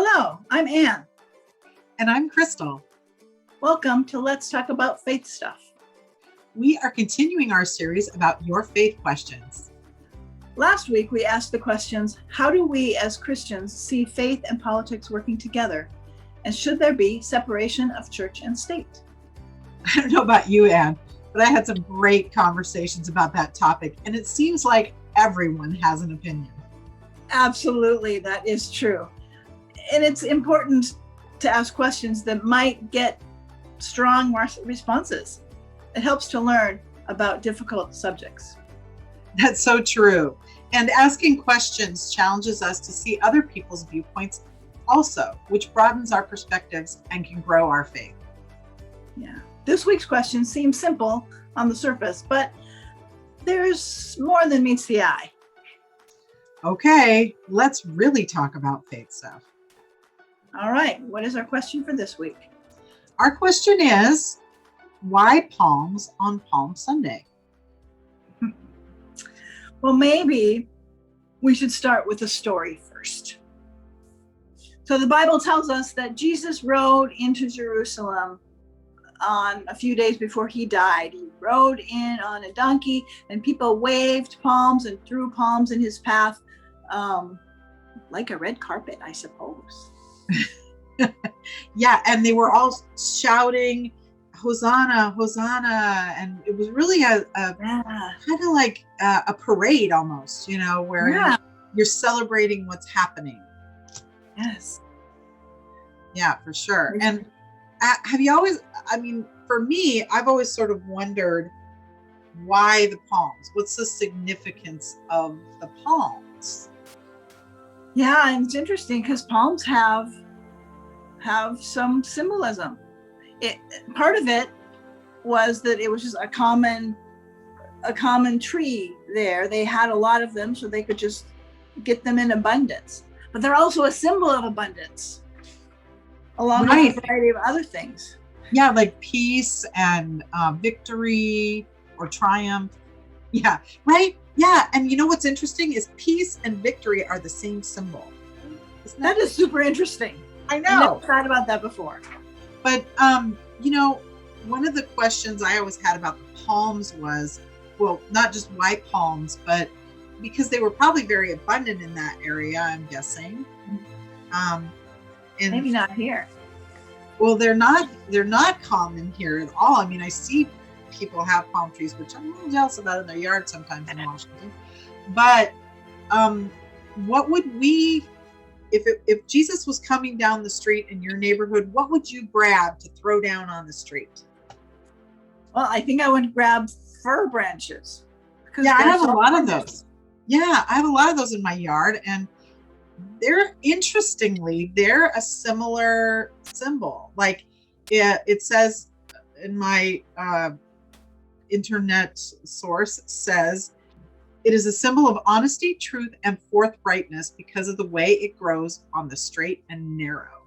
Hello, I'm Anne. And I'm Crystal. Welcome to Let's Talk About Faith Stuff. We are continuing our series about your faith questions. Last week, we asked the questions, how do we as Christians see faith and politics working together? And should there be separation of church and state? I don't know about you, Anne, but I had some great conversations about that topic, and it seems like everyone has an opinion. Absolutely, that is true. And it's important to ask questions that might get strong responses. It helps to learn about difficult subjects. That's so true. And asking questions challenges us to see other people's viewpoints also, which broadens our perspectives and can grow our faith. Yeah. This week's question seems simple on the surface, but there's more than meets the eye. Okay, let's really talk about faith stuff. All right, what is our question for this week? Our question is, why palms on Palm Sunday? Well, maybe we should start with a story first. So the Bible tells us that Jesus rode into Jerusalem on a few days before he died. He rode in on a donkey and people waved palms and threw palms in his path, like a red carpet, I suppose. Yeah, and they were all shouting, Hosanna, Hosanna. And it was really a kind of like a parade almost, where you're celebrating what's happening. Yes. Yeah, for sure. And have you always, for me, I've always sort of wondered why the palms? What's the significance of the palms? Yeah, and it's interesting because palms have some symbolism. Part of it was that it was just a common tree there. They had a lot of them, so they could just get them in abundance. But they're also a symbol of abundance, along with a variety of other things. Yeah, like peace and victory or triumph. Yeah, right? Yeah, and you know what's interesting is peace and victory are the same symbol. That is super interesting. I know. I never thought about that before. But, one of the questions I always had about the palms was, well, not just why palms, but because they were probably very abundant in that area, I'm guessing. And maybe not here. Well, they're not common here at all. I mean, I see people have palm trees, which I'm a little jealous about in their yard sometimes in Washington. But what would we, if Jesus was coming down the street in your neighborhood, what would you grab to throw down on the street? Well, I think I would grab fir branches. Yeah, I have a lot of those. Yeah, I have a lot of those in my yard, and they're a similar symbol. Like it says in my internet source says, it is a symbol of honesty, truth, and forthrightness because of the way it grows on the straight and narrow.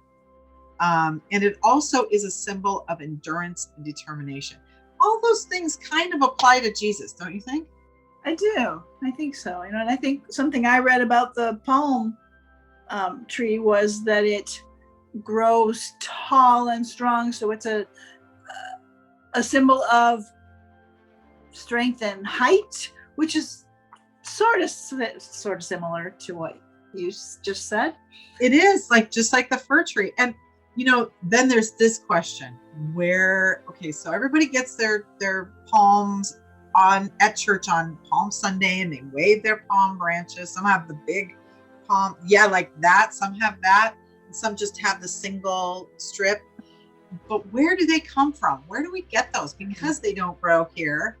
And it also is a symbol of endurance and determination. All those things kind of apply to Jesus, don't you think? I do. I think so. And I think something I read about the palm tree was that it grows tall and strong. So it's a symbol of strength and height, which is sort of similar to what you just said. It is just like the fir tree. And then there's this question so everybody gets their palms at church on Palm Sunday, and they wave their palm branches. Some have the big palm, like that. Some have that, and some just have the single strip. But where do they come from? Where do we get those? Because they don't grow here.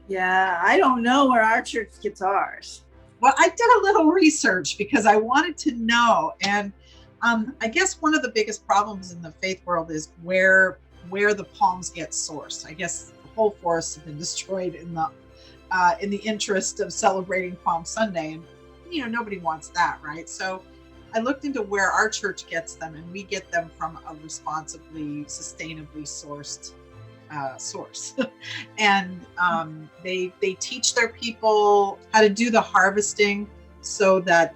Yeah, I don't know where our church gets ours. Well, I did a little research because I wanted to know. And I guess one of the biggest problems in the faith world is where the palms get sourced. I guess the whole forests have been destroyed in the interest of celebrating Palm Sunday. And, nobody wants that, right? So I looked into where our church gets them, and we get them from a responsibly, sustainably sourced source. And they teach their people how to do the harvesting so that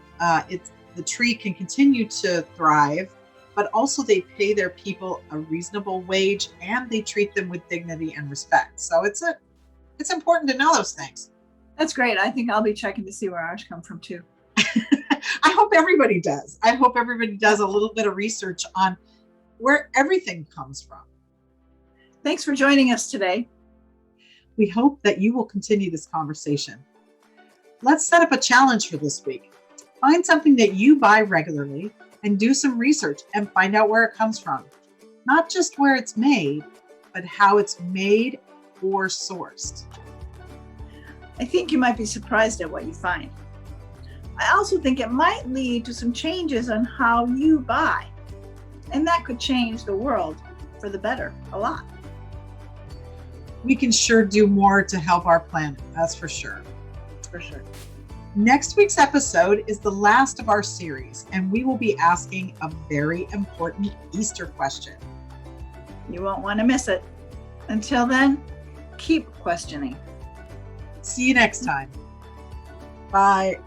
the tree can continue to thrive, but also they pay their people a reasonable wage and they treat them with dignity and respect. So it's important to know those things. That's great. I think I'll be checking to see where ours come from too. I hope everybody does. I hope everybody does a little bit of research on where everything comes from. Thanks for joining us today. We hope that you will continue this conversation. Let's set up a challenge for this week. Find something that you buy regularly and do some research and find out where it comes from. Not just where it's made, but how it's made or sourced. I think you might be surprised at what you find. I also think it might lead to some changes on how you buy, and that could change the world for the better a lot. We can sure do more to help our planet, that's for sure. For sure. Next week's episode is the last of our series, and we will be asking a very important Easter question. You won't want to miss it. Until then, keep questioning. See you next time. Bye.